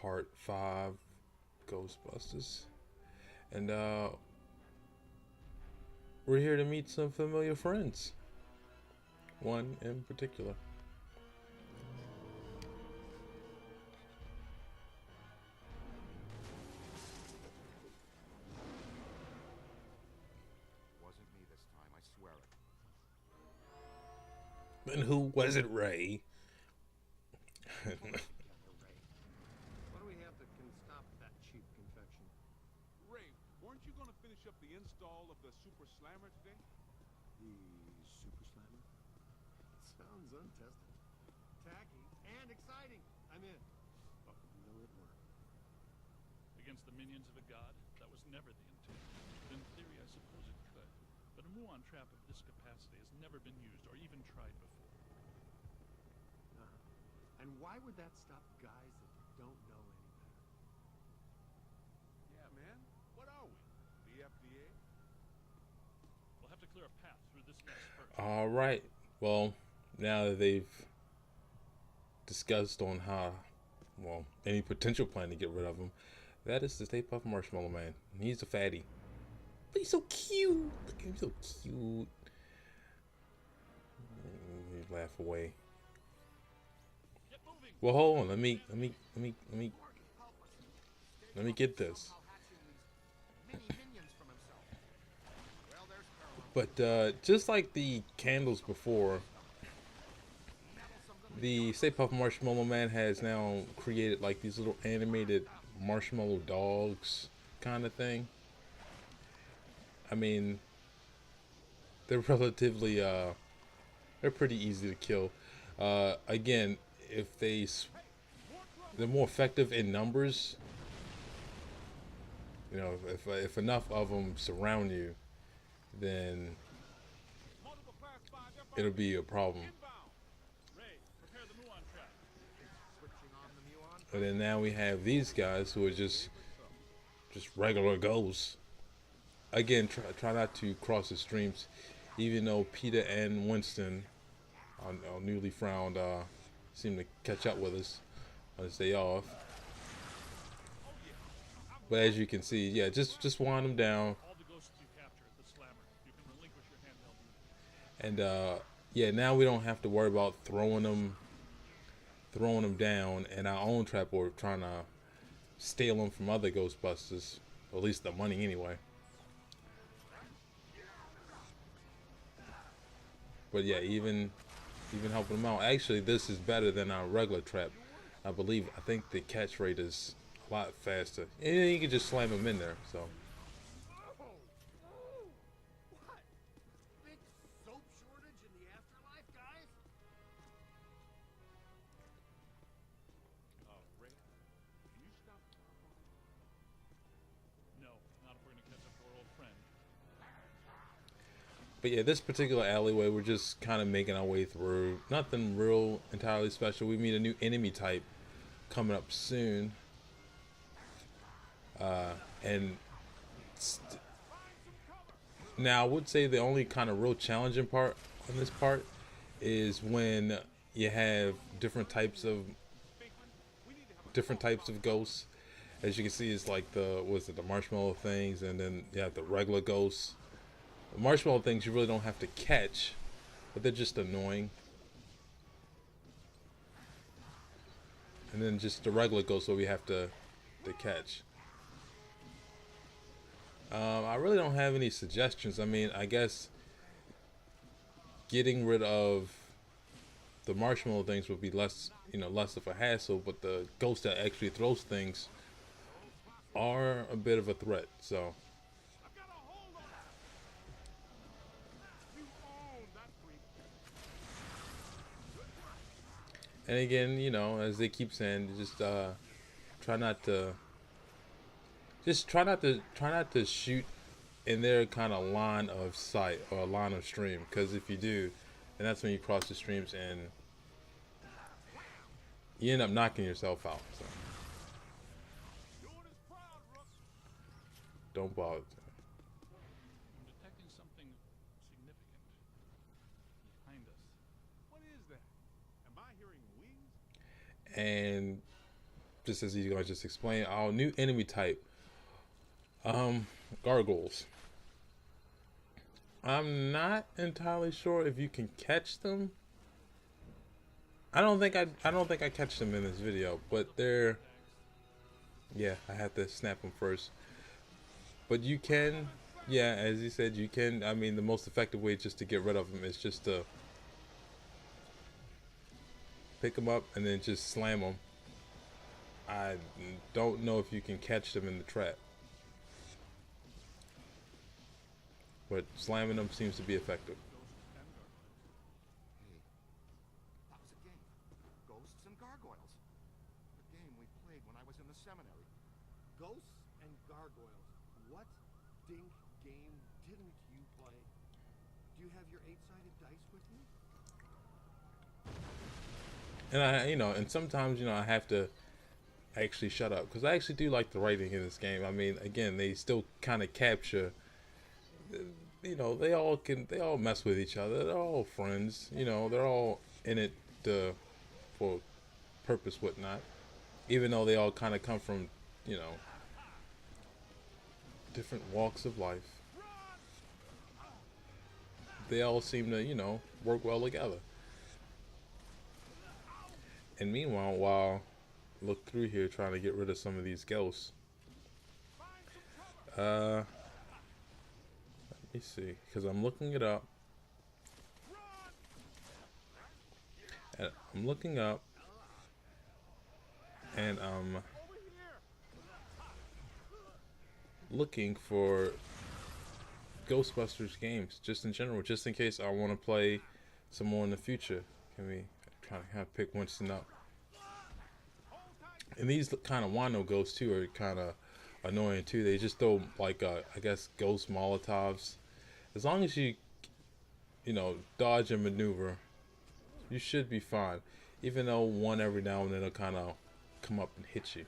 Part 5 Ghostbusters. And we're here to meet some familiar friends. One in particular. Wasn't me this time, I swear it. And who was it, Ray? Together, Ray. What do we have that can stop that cheap confection? Ray, weren't you going to finish up the install of the Super Slammer today? The Super Slammer? Sounds untested. Tacky and exciting. I'm in. But will it work? Against the minions of a god? That was never the intent. But in theory, I suppose it could. But a muon trap of this capacity has never been used or even tried before. And why would that stop guys that don't know any better? Yeah, man. What are we? The FDA? We'll have to clear a path through this mess first. All right. Well, now that they've discussed on how, well, any potential plan to get rid of him, that is the Stay Puft Marshmallow Man. He's a fatty. But he's so cute. Look at him, so cute. You laugh away. Get moving! Well, hold on. Let me get this. But just like the candles before, the Stay Puft Marshmallow Man has now created like these little animated marshmallow dogs kind of thing. I mean, they're relatively they're pretty easy to kill. Again, if they're more effective in numbers. You know, if enough of them surround you, then it'll be a problem. Ray, prepare the muon trap. And then now we have these guys who are just regular ghosts. Again, try not to cross the streams, even though Peter and Winston, our newly found, seem to catch up with us on his day off. But as you can see, yeah, just wind them down. All the ghosts you capture at the slammer, you can relinquish your handheld unit. And yeah, now we don't have to worry about throwing them down in our own trap or trying to steal them from other Ghostbusters, or at least the money anyway. But yeah, even helping them out. Actually, this is better than our regular trap. I think the catch rate is a lot faster, and you can just slam them in there. So. What? Big soap shortage in the afterlife, guys? Ray, can you stop? No, not if we're going to catch up to our old friend. But yeah, this particular alleyway, we're just kind of making our way through. Nothing real entirely special. We meet a new enemy type coming up soon. And now I would say the only kind of real challenging part on this part is when you have different types of ghosts. As you can see, it's like the marshmallow things, and then you have the regular ghosts. The marshmallow things you really don't have to catch, but they're just annoying. And then just the regular ghosts where we have to catch. I really don't have any suggestions. I mean, I guess getting rid of the marshmallow things would be less of a hassle, but the ghosts that actually throws things are a bit of a threat. So. And again, as they keep saying, just try not to shoot in their kind of line of sight or line of stream, because if you do, then that's when you cross the streams and you end up knocking yourself out. So don't bother. I'm detecting something significant behind us. What is that? Am I hearing wings? And just as you guys just explained, our new enemy type, gargoyles. I'm not entirely sure if you can catch them. I don't think I catch them in this video, but they're, yeah, I have to snap them first. But you can, yeah, as you said, you can. I mean, the most effective way just to get rid of them is just to pick them up and then just slam them. I don't know if you can catch them in the trap, but slamming them seems to be effective. Hey, that was a game. Ghosts and Gargoyles. A game we played when I was in the seminary. Ghosts and gargoyles. What dink game didn't you play? Do you have your 8-sided dice with you? And and sometimes, I have to actually shut up because I actually do like the writing in this game. I mean, again, they still kind of capture, they all mess with each other. They're all friends, they're all in it for purpose, whatnot. Even though they all kind of come from, different walks of life, they all seem to, work well together. And meanwhile, while I look through here trying to get rid of some of these ghosts, let me see, because I'm looking it up. And I'm looking up, and I'm looking for Ghostbusters games, just in general, just in case I want to play some more in the future. Can we kind of pick Winston up? And these kind of Wano ghosts too are kind of annoying too. They just throw like I guess ghost Molotovs. As long as you dodge and maneuver, you should be fine. Even though one every now and then will kind of come up and hit you.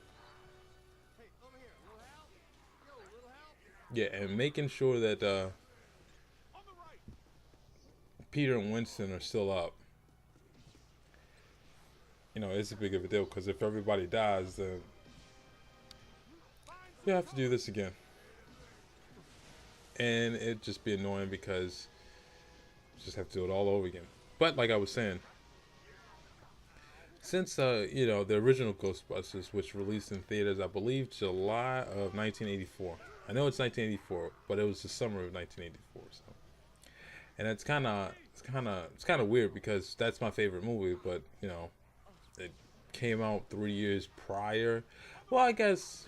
Hey, over here. Little help? Yo, little help? Yeah, and making sure that Peter and Winston are still up. It's a big of a deal because if everybody dies, then you have to do this again. And it'd just be annoying because you just have to do it all over again. But like I was saying, since the original Ghostbusters, which released in theaters, I believe July of 1984. I know it's 1984, but it was the summer of 1984. So, and it's kind of weird because that's my favorite movie, but it came out 3 years prior. Well, I guess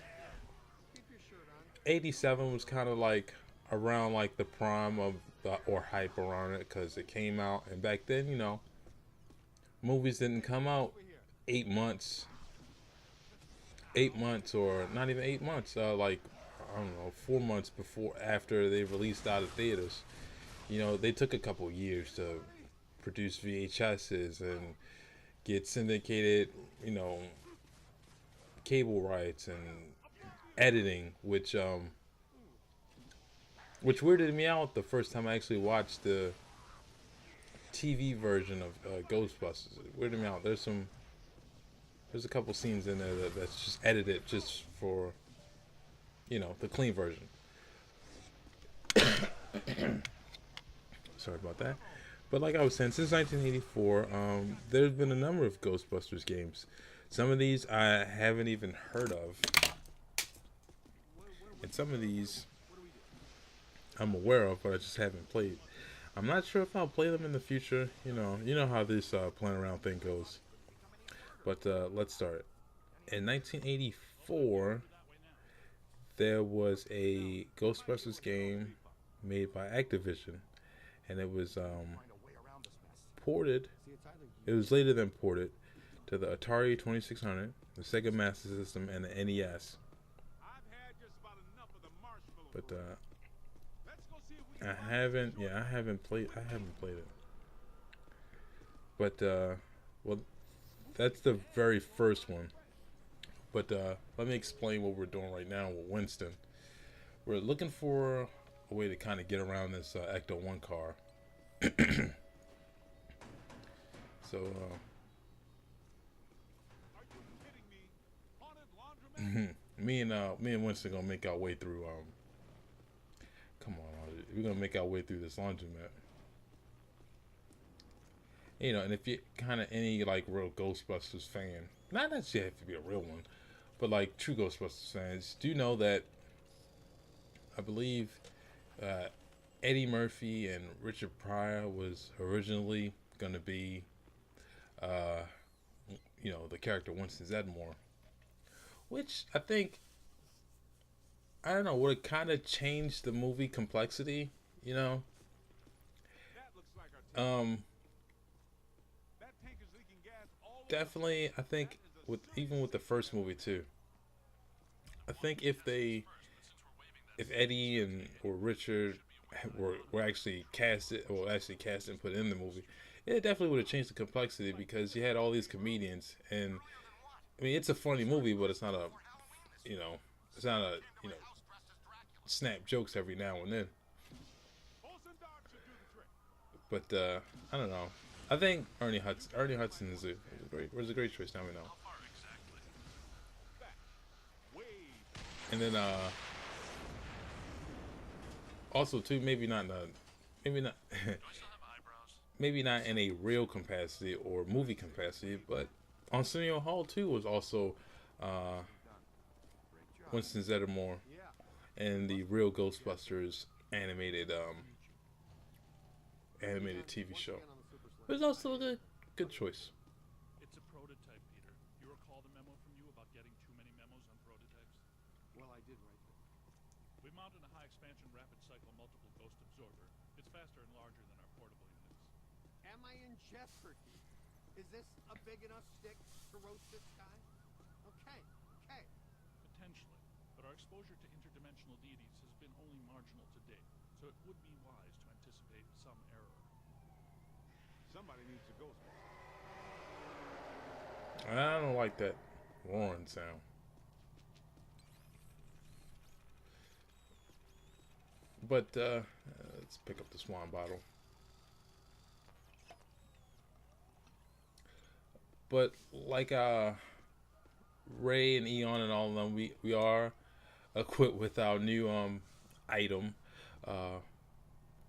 87 was kind of like around like the prime of or hype around it because it came out, and back then, movies didn't come out 8 months, or not even 8 months, like I don't know, 4 months after they released out of theaters. They took a couple years to produce VHSs and get syndicated, cable rights and editing, which weirded me out the first time I actually watched the TV version of Ghostbusters. It weirded me out. There's a couple scenes in there that's just edited just for, the clean version. Sorry about that. But like I was saying, since 1984, there's been a number of Ghostbusters games. Some of these I haven't even heard of. And some of these I'm aware of, but I just haven't played. I'm not sure if I'll play them in the future. You know how this playing around thing goes. But let's start. In 1984, there was a Ghostbusters game made by Activision, and it was ported. It was later than ported to the Atari 2600, the Sega Master System, and the NES. But I haven't played it. But well, that's the very first one. But let me explain what we're doing right now with Winston. We're looking for a way to kind of get around this Ecto-1 car. So, me and Winston gonna make our way through. Come on, we're gonna make our way through this laundromat. You know, and if you're kind of any like real Ghostbusters fan, not that you have to be a real one, but like true Ghostbusters fans, do know that I believe uh, Eddie Murphy and Richard Pryor was originally gonna be, uh, the character Winston Zeddemore, which I think I don't know would have kind of changed the movie complexity. You know, That looks like our tank. um, That tank is leaking gas all over the definitely I place. think That is a with serious even with the first movie too. I think if Eddie and or Richard were actually casted or actually cast and put in the movie, it definitely would have changed the complexity because you had all these comedians and I mean it's a funny movie, but it's not a you know it's not a snap jokes every now and then. Olsen Dock should do the trick. But I don't know. I think Ernie Hudson was a great choice. Now we know. Back. Way. And then also too maybe not maybe not in a real capacity or movie capacity, but Arsenio Hall too was also uh, Winston Zeddemore Yeah. in the real Ghostbusters animated TV Once show. again on the Super It was Slam. also a good choice. It's a prototype, Peter. You recall the memo from you about getting too many memos on prototypes? Well, I did write them. We mounted a high expansion rapid cycle multiple ghost absorber. It's faster and larger than our portable units. Am I in jeopardy? Is this a big enough stick to roast this guy? Okay, okay. Potentially, but our exposure to interdimensional deities has been only marginal to date, so it would be wise to anticipate some error. Somebody needs a ghost. I don't like that roaring sound. But let's pick up the swan bottle. But like Ray and Eon and all of them, we are equipped with our new item, uh,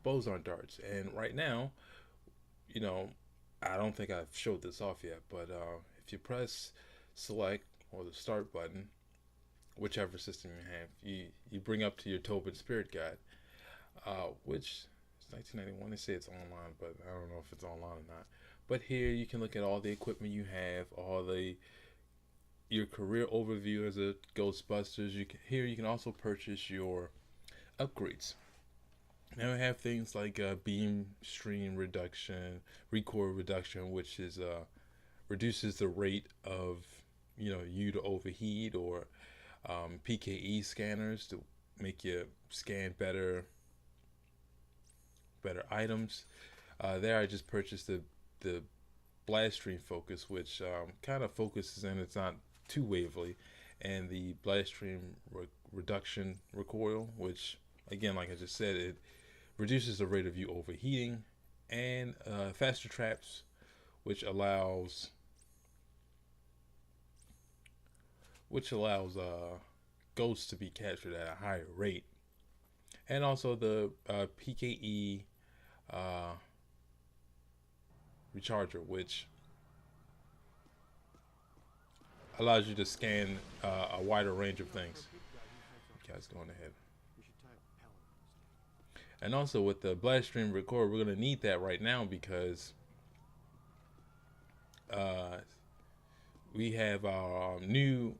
boson darts. And right now, you know, I don't think I've showed this off yet, but if you press select or the start button, whichever system you have, you bring up to your Tobin Spirit Guide, which is 1991. They say it's online, but I don't know if it's online or not. But here you can look at all the equipment you have, your career overview as a Ghostbusters. Here you can also purchase your upgrades. Now we have things like beam stream reduction, recoil reduction, which is reduces the rate of you to overheat, or PKE scanners to make you scan better items. There I just purchased the blast stream focus, which kind of focuses and it's not too wavily, and the blast stream reduction recoil, which again, like I just said, it reduces the rate of you overheating, and faster traps, which allows ghosts to be captured at a higher rate, and also the PKE recharger, which allows you to scan a wider range of things. Guys, going ahead. We should tie a pellet instead. And also with the blast stream record, we're gonna need that right now because we have our new,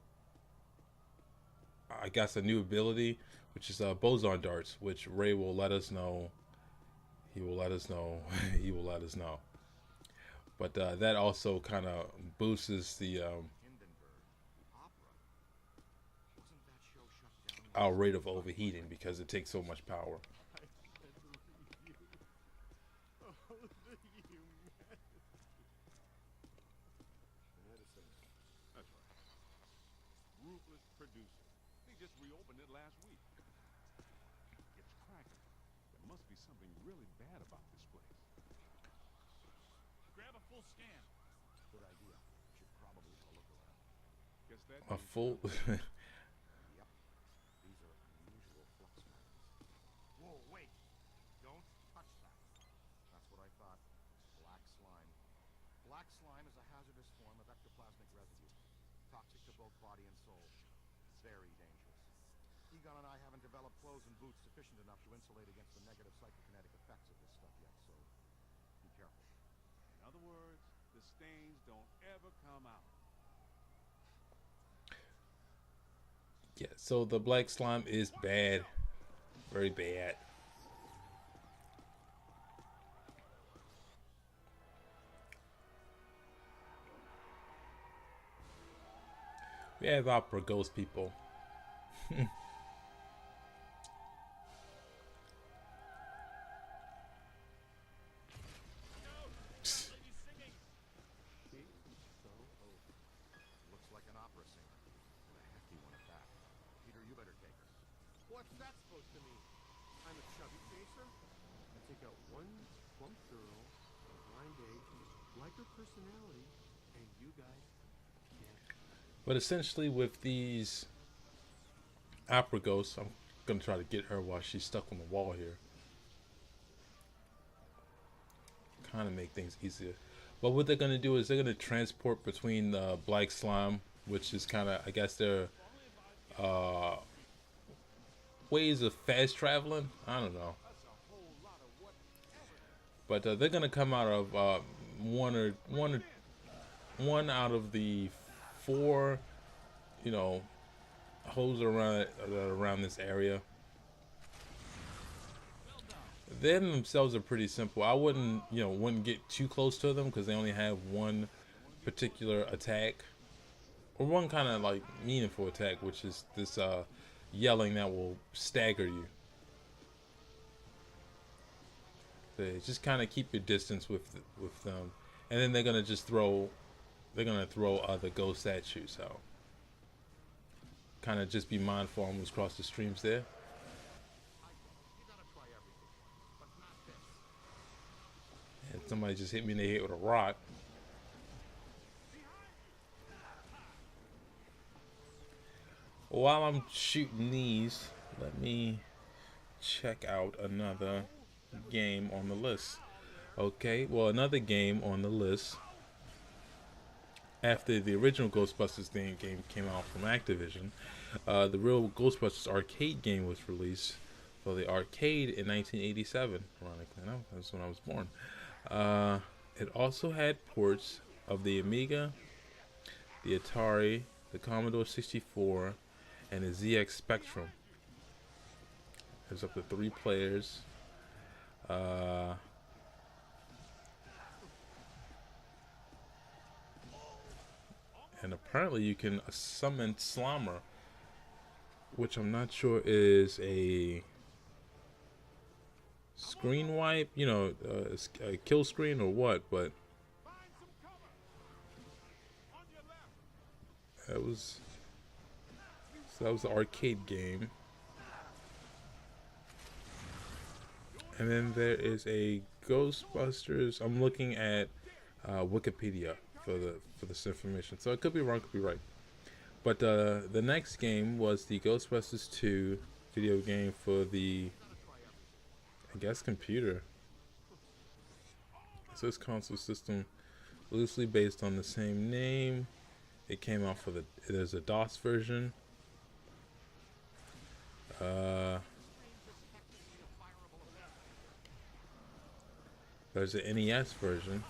I guess, a new ability, which is boson darts, which Ray will let us know. He will let us know. He will let us know. But that also kind of boosts the Hindenburg. Opera. Wasn't that show shut down? our rate of overheating because it takes so much power. I said review. Oh, the humanity. Medicine. That's right. Ruthless producer. They just reopened it last week. It's cracking. There must be something really bad about this place. Grab a full scan. Good idea. Should probably have a look around. Guess that A means full body and soul. Very dangerous. Egon and I haven't developed clothes and boots sufficient enough to insulate against the negative psychokinetic effects of this stuff yet, so be careful. In other words, the stains don't ever come out. Yeah, so the black slime is bad. Very bad. We have opera ghost people. Looks like an opera singer. And a hefty one at that. Peter, you better take her. What's that supposed to mean? I'm a chubby chaser? I take out one plump girl on a blind date, like her personality, and you guys can't. But essentially with these opera ghosts, I'm gonna try to get her while she's stuck on the wall here. Kind of make things easier. But what they're gonna do is they're gonna transport between the black slime, which is kind of, I guess, their ways of fast traveling. I don't know. But they're gonna come out of one out of the 4, you know, holes around this area. They themselves are pretty simple. I wouldn't get too close to them because they only have one particular attack, or one kind of like meaningful attack, which is this yelling that will stagger you. So just kind of keep your distance with them, and then they're gonna throw other ghosts at you. So kind of just be mindful almost across the streams there. And somebody just hit me in the head with a rock. While I'm shooting these, let me check out another game on the list. Okay, well, another game on the list after the original Ghostbusters game came out from Activision, the real Ghostbusters arcade game was released for the arcade in 1987. Ironically enough, that's when I was born. It also had ports of the Amiga, the Atari, the Commodore 64, and the ZX Spectrum. There's up to 3 players. And apparently you can summon Slimer, which I'm not sure is a screen wipe, a kill screen or what, but that was the arcade game. And then there is a Ghostbusters. I'm looking at Wikipedia for this information, so it could be wrong, could be right. But the next game was the Ghostbusters 2 video game for the, I guess, computer. So this console system, loosely based on the same name. It came out for there's a DOS version. There's an NES version.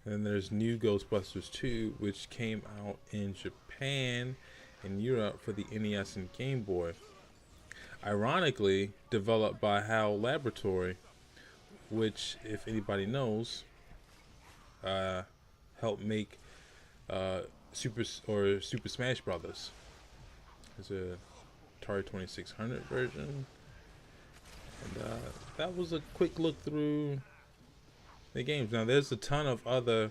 And there's New Ghostbusters 2, which came out in Japan and Europe for the NES and Game Boy. Ironically, developed by HAL Laboratory, which, if anybody knows, helped make Super Smash Brothers. There's a Atari 2600 version. And that was a quick look through the games. Now there's a ton of other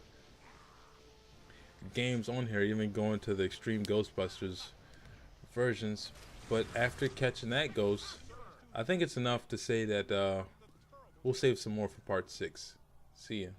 games on here, even going to the Extreme Ghostbusters versions. But after catching that ghost, I think it's enough to say that we'll save some more for part 6. See ya.